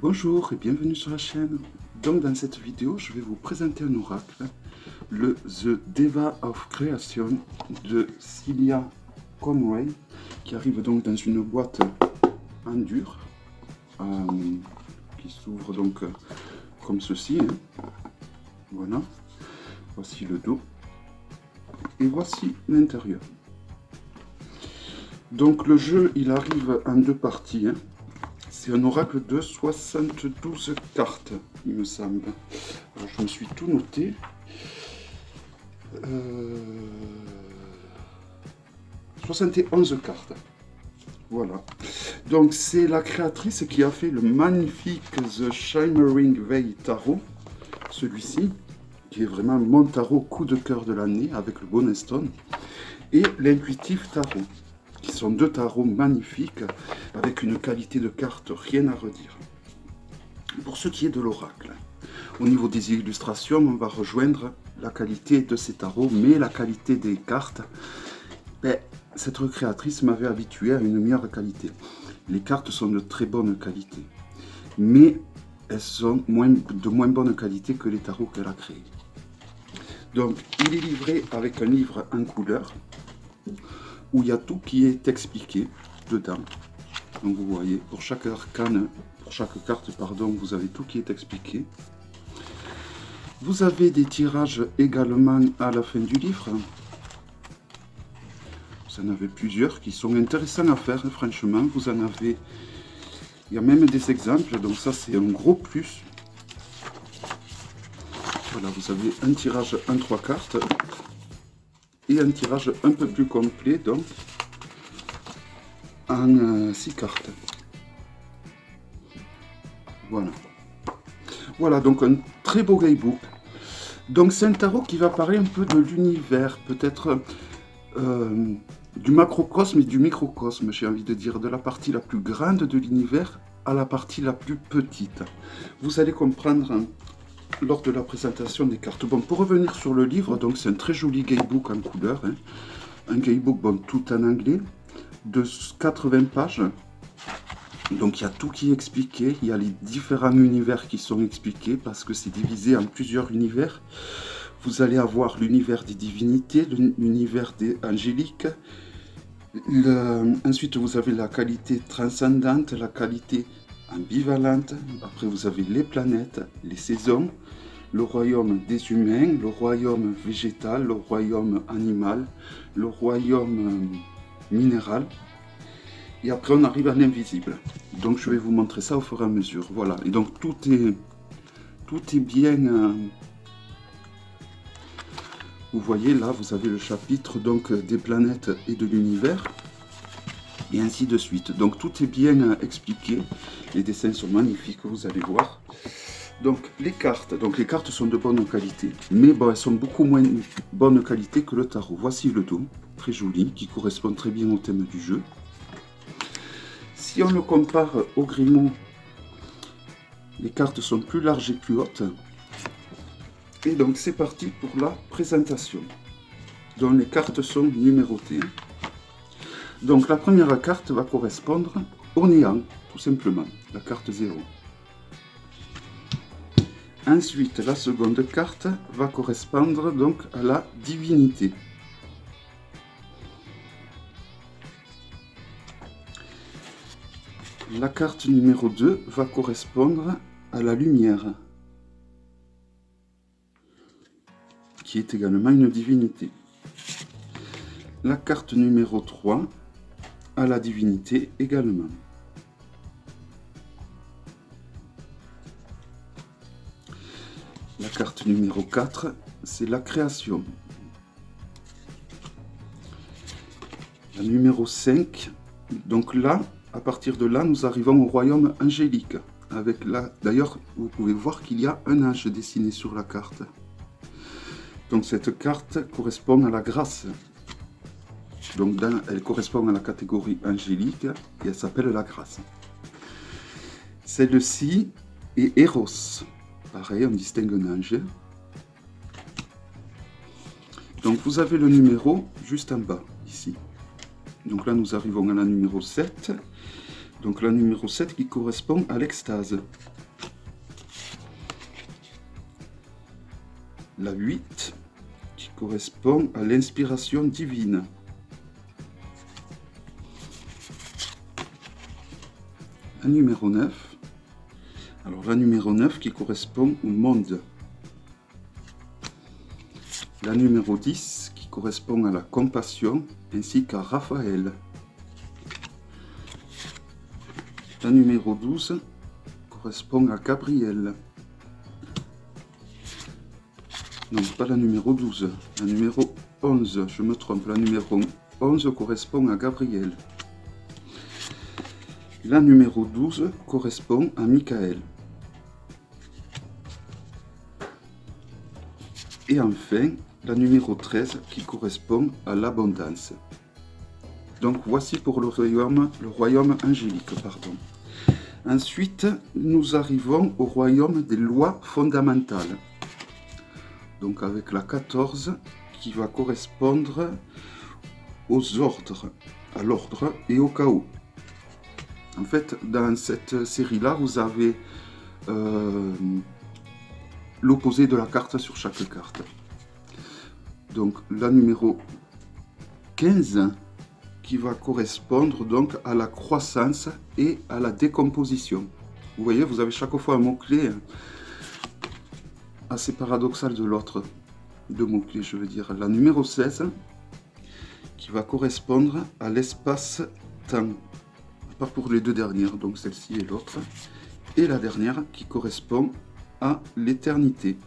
Bonjour et bienvenue sur la chaîne. Donc dans cette vidéo, je vais vous présenter un oracle, le The Deva of Creation de Celia Conway, qui arrive donc dans une boîte en dur, qui s'ouvre donc comme ceci. Voilà, voici le dos et voici l'intérieur. Donc le jeu, il arrive en deux parties. C'est un oracle de 72 cartes, il me semble. Alors, je me suis tout noté. 71 cartes. Voilà. Donc, c'est la créatrice qui a fait le magnifique The Shimmering Veil Tarot. Celui-ci, qui est vraiment mon tarot coup de cœur de l'année avec le Bonnet Stone. Et l'Intuitive Tarot, qui sont deux tarots magnifiques avec une qualité de cartes rien à redire. Pour ce qui est de l'oracle, au niveau des illustrations, on va rejoindre la qualité de ces tarots, mais la qualité des cartes, cette recréatrice m'avait habitué à une meilleure qualité. Les cartes sont de très bonne qualité, mais elles sont de moins bonne qualité que les tarots qu'elle a créés. Donc, il est livré avec un livre en couleur, où il y a tout qui est expliqué dedans. Donc vous voyez, pour chaque arcane, pour chaque carte, pardon, vous avez tout qui est expliqué. Vous avez des tirages également à la fin du livre. Vous en avez plusieurs qui sont intéressants à faire, franchement. Vous en avez, il y a même des exemples, donc ça c'est un gros plus. Voilà, vous avez un tirage en 3 cartes. Et un tirage un peu plus complet, donc en 6 cartes. Voilà. Voilà, donc un très beau guidebook. Donc c'est un tarot qui va parler un peu de l'univers, peut-être du macrocosme et du microcosme, j'ai envie de dire, de la partie la plus grande de l'univers à la partie la plus petite. Vous allez comprendre lors de la présentation des cartes. Bon, pour revenir sur le livre, donc c'est un très joli guidebook en couleur, un guidebook bon, tout en anglais, de 80 pages. Donc il y a tout qui est expliqué, il y a les différents univers qui sont expliqués, parce que c'est divisé en plusieurs univers. Vous allez avoir l'univers des divinités, l'univers des angéliques, ensuite vous avez la qualité transcendante, la qualité ambivalente, après vous avez les planètes, les saisons, le royaume des humains, le royaume végétal, le royaume animal, le royaume minéral. Et après on arrive à l'invisible. Donc je vais vous montrer ça au fur et à mesure. Voilà. Et donc tout est bien. Vous voyez là, vous avez le chapitre donc des planètes et de l'univers. Et ainsi de suite. Donc tout est bien expliqué. Les dessins sont magnifiques, vous allez voir. Donc les cartes sont de bonne qualité, mais bon, elles sont beaucoup moins bonne qualité que le tarot. Voici le dos, très joli, qui correspond très bien au thème du jeu. Si on le compare au Grimoire, les cartes sont plus larges et plus hautes. Et donc c'est parti pour la présentation, dont les cartes sont numérotées. Donc la première carte va correspondre au néant, tout simplement, la carte 0. Ensuite, la seconde carte va correspondre donc à la divinité. La carte numéro 2 va correspondre à la lumière, qui est également une divinité. La carte numéro 3 à la divinité également. La carte numéro 4, c'est la création. La numéro 5, donc là, à partir de là, nous arrivons au royaume angélique. Avec là, d'ailleurs, vous pouvez voir qu'il y a un ange dessiné sur la carte. Donc cette carte correspond à la grâce. Donc elle correspond à la catégorie angélique et elle s'appelle la grâce. Celle-ci est Eros. Pareil, on distingue un ange. Donc vous avez le numéro juste en bas, ici. Donc là, nous arrivons à la numéro 7. Donc la numéro 7 qui correspond à l'extase. La 8 qui correspond à l'inspiration divine. La numéro 9. Alors la numéro 9 qui correspond au monde. La numéro 10 qui correspond à la compassion ainsi qu'à Raphaël. La numéro 12 correspond à Gabriel. Non, pas la numéro 12, la numéro 11, je me trompe, la numéro 11 correspond à Gabriel. La numéro 12 correspond à Michael. Et enfin, la numéro 13 qui correspond à l'abondance. Donc voici pour le royaume angélique, pardon. Ensuite, nous arrivons au royaume des lois fondamentales. Donc avec la 14 qui va correspondre aux ordres, à l'ordre et au chaos. En fait, dans cette série-là, vous avez l'opposé de la carte sur chaque carte. Donc la numéro 15 qui va correspondre donc à la croissance et à la décomposition. Vous voyez, vous avez chaque fois un mot-clé assez paradoxal de l'autre. Deux mots-clés, je veux dire. La numéro 16 qui va correspondre à l'espace-temps. Pas pour les deux dernières, donc celle-ci et l'autre. Et la dernière qui correspond à l'éternité.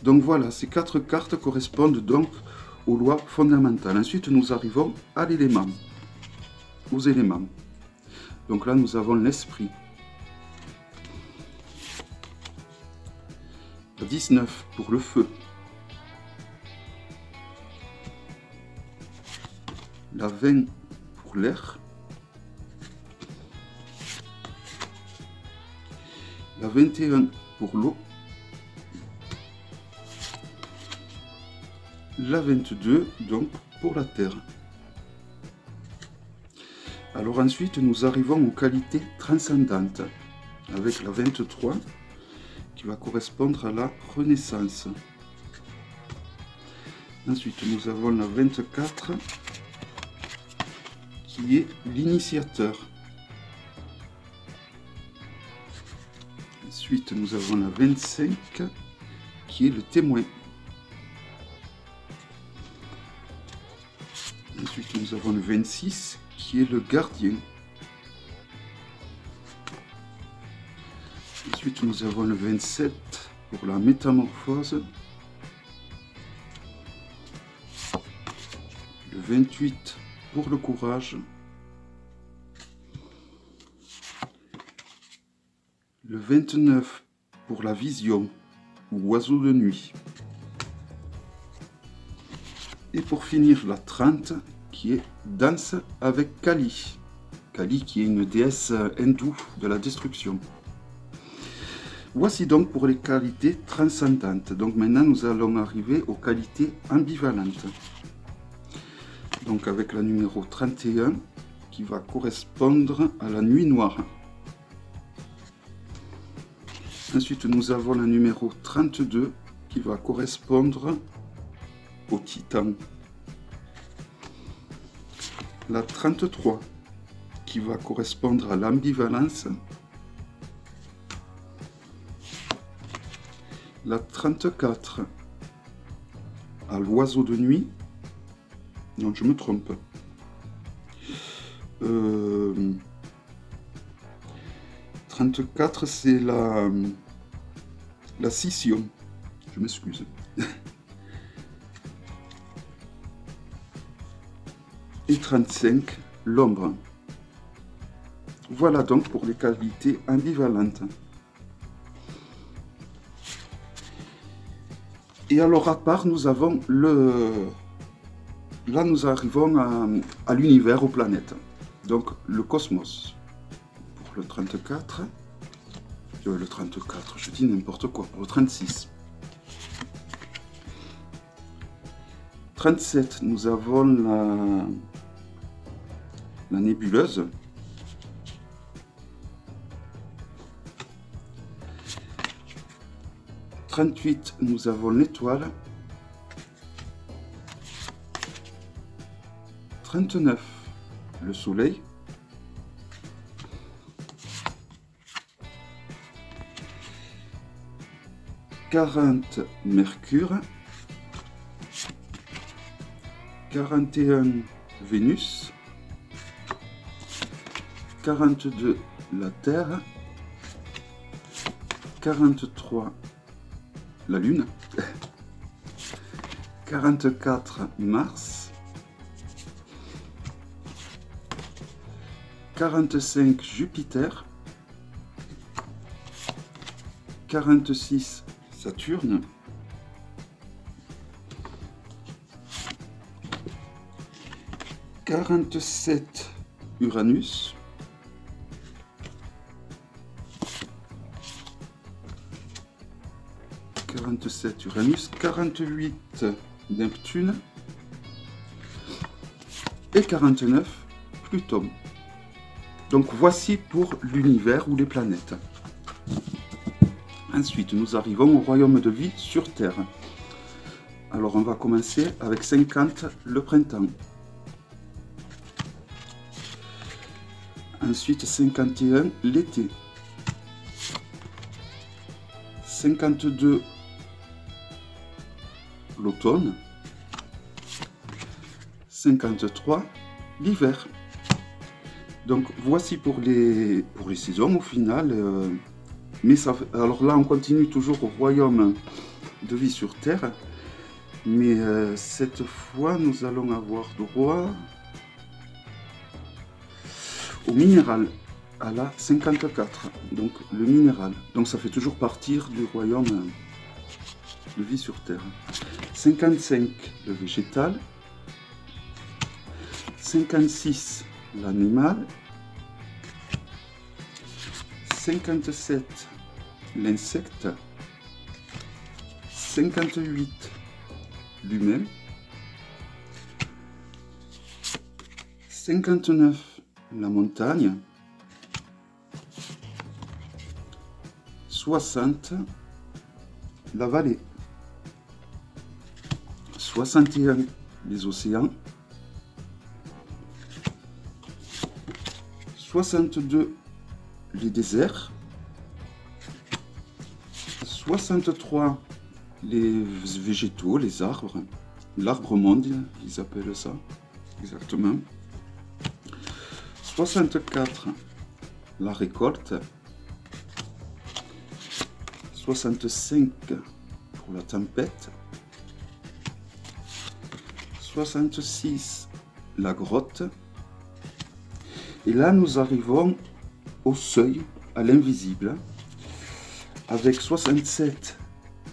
Donc voilà, ces quatre cartes correspondent donc aux lois fondamentales. Ensuite, nous arrivons à l'élément, aux éléments. Donc là, nous avons l'esprit. La 19 pour le feu. La 20 pour l'air. La 21 pour l'eau. La 22 donc pour la terre. Alors ensuite nous arrivons aux qualités transcendantes avec la 23 qui va correspondre à la renaissance. Ensuite nous avons la 24 qui est l'initiateur. Ensuite nous avons la 25 qui est le témoin. Ensuite, nous avons le 26 qui est le gardien. Ensuite, nous avons le 27 pour la métamorphose. Le 28 pour le courage. Le 29 pour la vision ou oiseau de nuit. Et pour finir, la 30 qui est danse avec Kali. Kali qui est une déesse hindoue de la destruction. Voici donc pour les qualités transcendantes. Donc maintenant nous allons arriver aux qualités ambivalentes. Donc avec la numéro 31 qui va correspondre à la nuit noire. Ensuite nous avons la numéro 32 qui va correspondre au titan. La 33 qui va correspondre à l'ambivalence. La 34 à l'oiseau de nuit. Non, je me trompe. 34 c'est la scission. Je m'excuse. Et 35, l'ombre. Voilà donc pour les qualités ambivalentes. Et alors à part, nous avons le... Là, nous arrivons à l'univers, aux planètes. Donc le cosmos. Pour le 34. Le 34, je dis n'importe quoi. Pour le 36. 37, nous avons la nébuleuse. 38, nous avons l'étoile. 39, le soleil. 40, Mercure. 41, Vénus. 42, la Terre. 43, la Lune. 44, Mars. 45, Jupiter. 46, Saturne. 47, Uranus. 47, Uranus. 48, Neptune. Et 49, Pluton. Donc voici pour l'univers ou les planètes. Ensuite, nous arrivons au royaume de vie sur Terre. Alors on va commencer avec 50, le printemps. Ensuite 51, l'été. 52, l'automne. 53, l'hiver. Donc voici pour les saisons au final. Mais ça, alors là on continue toujours au royaume de vie sur Terre. Mais cette fois nous allons avoir droit au minéral, à la 54, donc le minéral. Donc ça fait toujours partir du royaume de vie sur Terre. 55, le végétal. 56, l'animal. 57, l'insecte. 58, l'humain. 59, la montagne. 60, la vallée. 61, les océans. 62, les déserts. 63, les végétaux, les arbres. L'arbre monde, ils appellent ça, exactement. 64, la récolte. 65, pour la tempête. 66, la grotte. Et là, nous arrivons au seuil, à l'invisible, avec 67,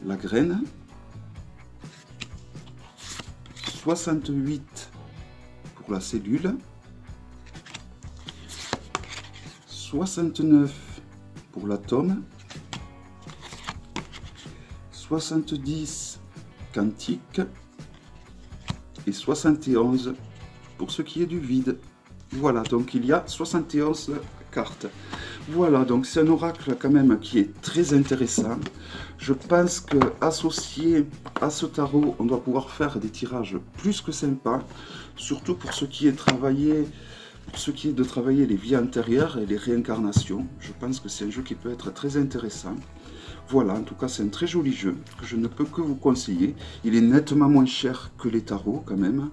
la graine. 68, pour la cellule. 69, pour l'atome. 70, quantique. Et 71, pour ce qui est du vide. Voilà, donc il y a 71 cartes. Voilà, donc c'est un oracle quand même qui est très intéressant. Je pense que associé à ce tarot, on doit pouvoir faire des tirages plus que sympas, surtout pour ce qui est de travailler les vies antérieures et les réincarnations. Je pense que c'est un jeu qui peut être très intéressant. Voilà, en tout cas c'est un très joli jeu que je ne peux que vous conseiller. Il est nettement moins cher que les tarots quand même.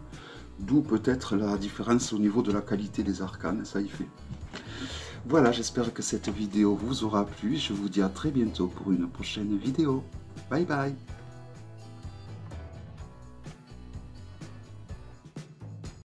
D'où peut-être la différence au niveau de la qualité des arcanes, ça y fait. Voilà, j'espère que cette vidéo vous aura plu. Je vous dis à très bientôt pour une prochaine vidéo. Bye bye.